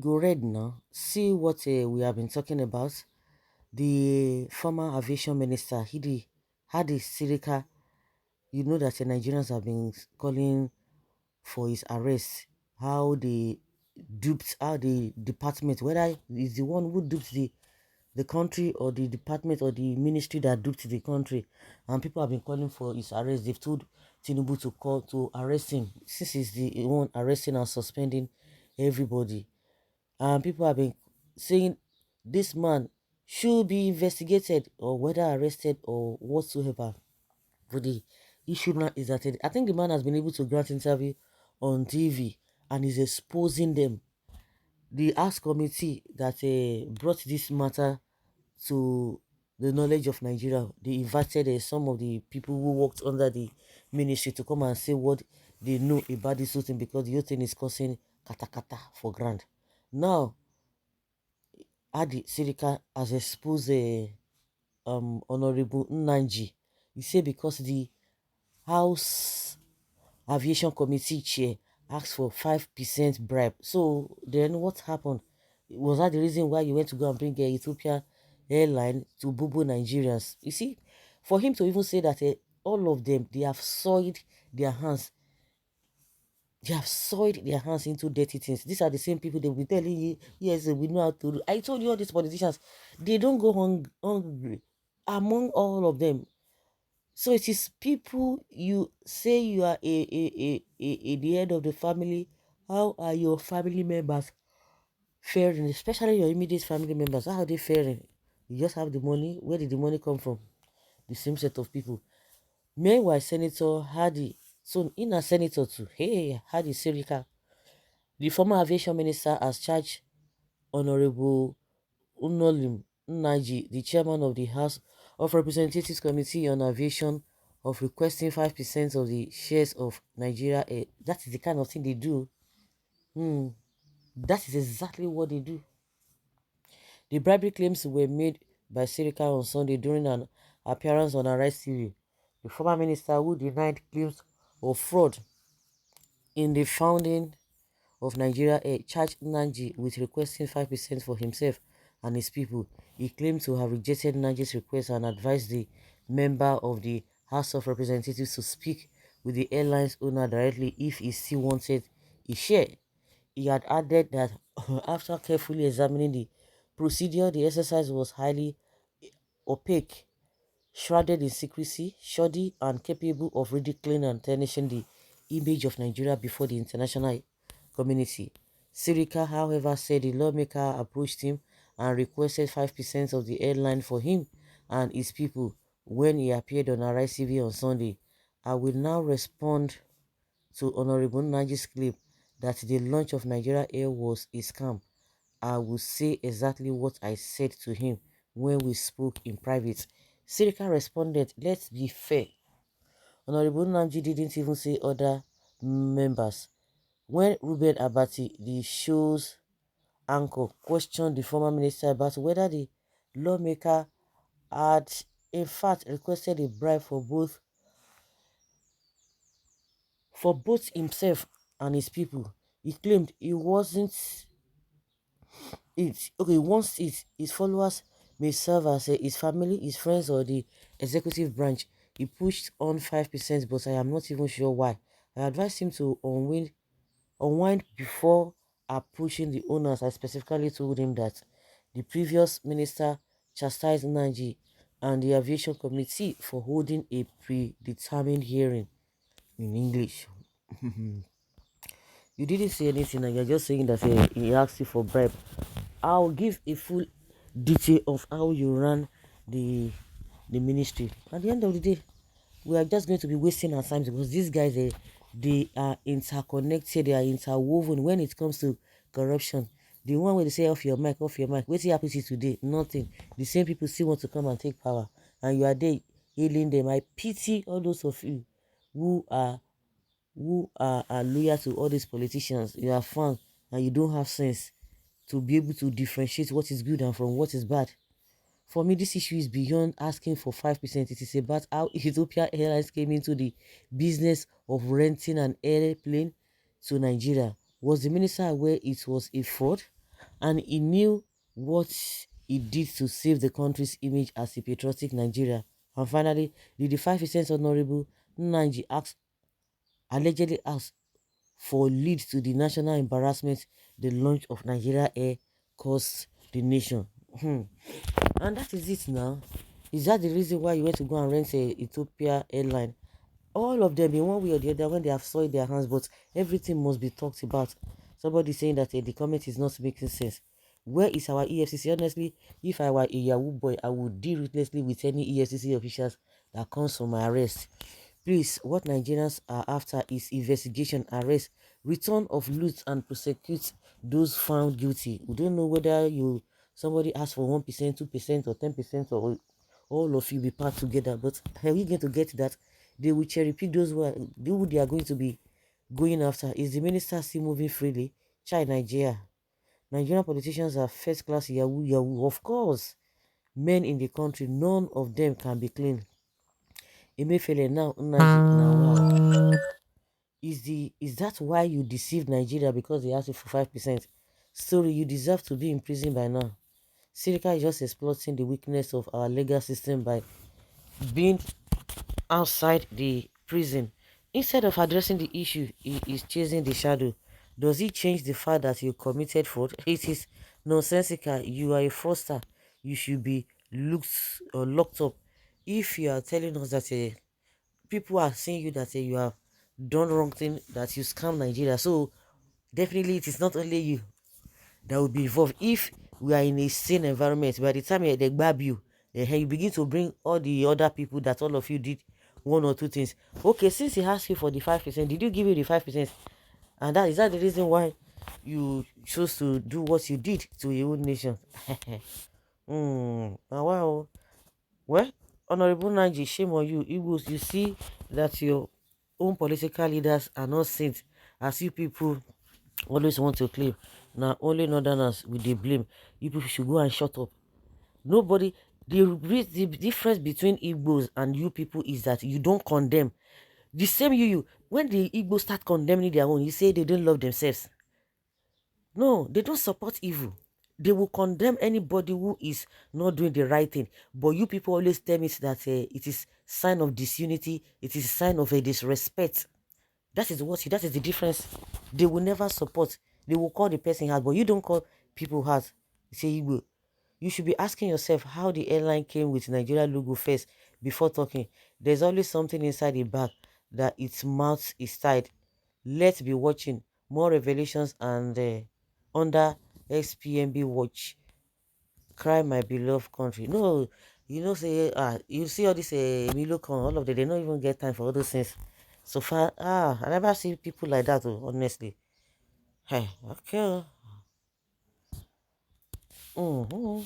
go read now. See what we have been talking about. The former aviation minister, Hadi Sirika, you know that the Nigerians have been calling for his arrest. How the department, whether he's the one who duped the country or the department or the ministry that duped the country, and people have been calling for his arrest. They've told Tinubu to call to arrest him since he's the one arresting and suspending everybody. And people have been saying this man should be investigated or whether arrested or whatsoever. But the issue now is that I think the man has been able to grant interview on TV and is exposing them. The House committee that brought this matter to the knowledge of Nigeria, they invited some of the people who worked under the ministry to come and say what they know about this whole thing, because the whole thing is causing katakata for grand. Now, Adi Sirika has exposed Honorable Nanji. He said because the House Aviation Committee chair asked for 5% bribe. So then what happened? Was that the reason why you went to go and bring a Ethiopia airline to boo Nigerians? You see, for him to even say that all of them, they have soiled their hands. They have soiled their hands into dirty things. These are the same people they will be telling you, yes, we know how to do. I told you all these politicians, they don't go hungry. Among all of them, so it is people you say you are the head of the family. How are your family members faring? Especially your immediate family members. How are they faring? You just have the money. Where did the money come from? The same set of people. Meanwhile, Senator Hadi, so in a senator too, hey, Hadi Sirika, the former aviation minister has charged Honorable Unolim Naji, the chairman of the House of Representatives Committee on Aviation, of requesting 5% of the shares of Nigeria Air. That is the kind of thing they do. Hmm. That is exactly what they do. The bribery claims were made by Sirika on Sunday during an appearance on Arise TV. The former minister, who denied claims of fraud in the founding of Nigeria Air, charged Nanji with requesting 5% for himself and his people. He claimed to have rejected Nanji's request and advised the member of the House of Representatives to speak with the airline's owner directly if he still wanted a share. He had added that after carefully examining the procedure, the exercise was highly opaque, shrouded in secrecy, shoddy, and capable of ridiculing and tarnishing the image of Nigeria before the international community. Sirika, however, said the lawmaker approached him and requested 5% of the airline for him and his people when he appeared on Arise TV on Sunday. I will now respond to Honorable Naji's claim that the launch of Nigeria Air was a scam. I will say exactly what I said to him when we spoke in private. Sirika responded, let's be fair. Honorable Nanji didn't even say other members. When Ruben Abati, the show's anchor, questioned the former minister about whether the lawmaker had in fact requested a bribe for both himself and his people, he claimed he wasn't it. Okay, once his followers may serve as his family, his friends, or the executive branch. He pushed on 5%, but I am not even sure why. I advised him to unwind before approaching the owners. I specifically told him that the previous minister chastised Naji and the aviation committee for holding a predetermined hearing in English. You didn't say anything and you're just saying that he asked you for bribe. I'll give a full detail of how you ran the the ministry. At the end of the day, we are just going to be wasting our time because these guys they are interconnected, they are interwoven when it comes to corruption. The one where they say off your mic, what's happening today? Nothing. The same people still want to come and take power, and you are there hailing them. I pity all those of you who are are loyal to all these politicians. You are fun and you don't have sense to be able to differentiate what is good and from what is bad. For me, this issue is beyond asking for 5%. It is about how Ethiopia Airlines came into the business of renting an airplane to Nigeria. Was the minister aware it was a fraud? and he knew what he did to save the country's image as a patriotic Nigeria. And finally, did the 5% Honorable Nnaji allegedly asked for lead to the national embarrassment the launch of Nigeria Air caused the nation. Hmm. And that is it now. Is that the reason why you went to go and rent a Ethiopia airline? All of them in one way or the other, when they have soiled their hands, but everything must be talked about. Somebody saying that the comment is not making sense. Where is our EFCC? Honestly, if I were a Yahoo boy, I would deal ruthlessly with any EFCC officials that comes from my arrest. Please, what Nigerians are after is investigation, arrest, return of loot, and prosecute those found guilty. We don't know whether somebody asks for 1%, 2%, or 10%, or all of you be part together. But are we going to get that? They will cherry pick those who they are going to be going after. Is the minister still moving freely? Chai Nigeria. Nigerian politicians are first class Yahoo Yahoo. Of course, men in the country, none of them can be clean. Emefiele now, Nnaji now, wow. Is that why you deceived Nigeria because they asked you for 5%? Sorry, you deserve to be in prison by now. Sirika is just exploiting the weakness of our legal system by being outside the prison. Instead of addressing the issue, he is chasing the shadow. Does it change the fact that you committed fraud? It is nonsensical. You are a fraudster. You should be looked or locked up. If you are telling us that people are seeing you that you have done wrong thing, that you scam Nigeria, so definitely it is not only you that will be involved. If we are in a sane environment, by the time they grab you, you begin to bring all the other people that all of you did one or two things. Okay, since he asked you for the 5%, did you give you the 5%? And that is that the reason why you chose to do what you did to your own nation? Wow. Well, Honorable Naji, shame on you. Igbos, you see that your own political leaders are not saints, as you people always want to claim. Now, only Northerners with the blame. You people should go and shut up. Nobody, the difference between Igbos and you people is that you don't condemn. The same when the Igbos start condemning their own, you say they don't love themselves. No, they don't support evil. They will condemn anybody who is not doing the right thing. But you people always tell me that it is sign of disunity. It is a sign of a disrespect. That is the difference. They will never support. They will call the person hard, but you don't call people hard. You say you should be asking yourself how the airline came with Nigeria logo first before talking. There's always something inside the bag that its mouth is tied. Let's be watching more revelations and under XPMB watch. Cry my beloved country. No, say you see all this Milocon, all of them, they don't even get time for all those things. So far, I never see people like that, oh, honestly. Hey, okay. Mm-hmm.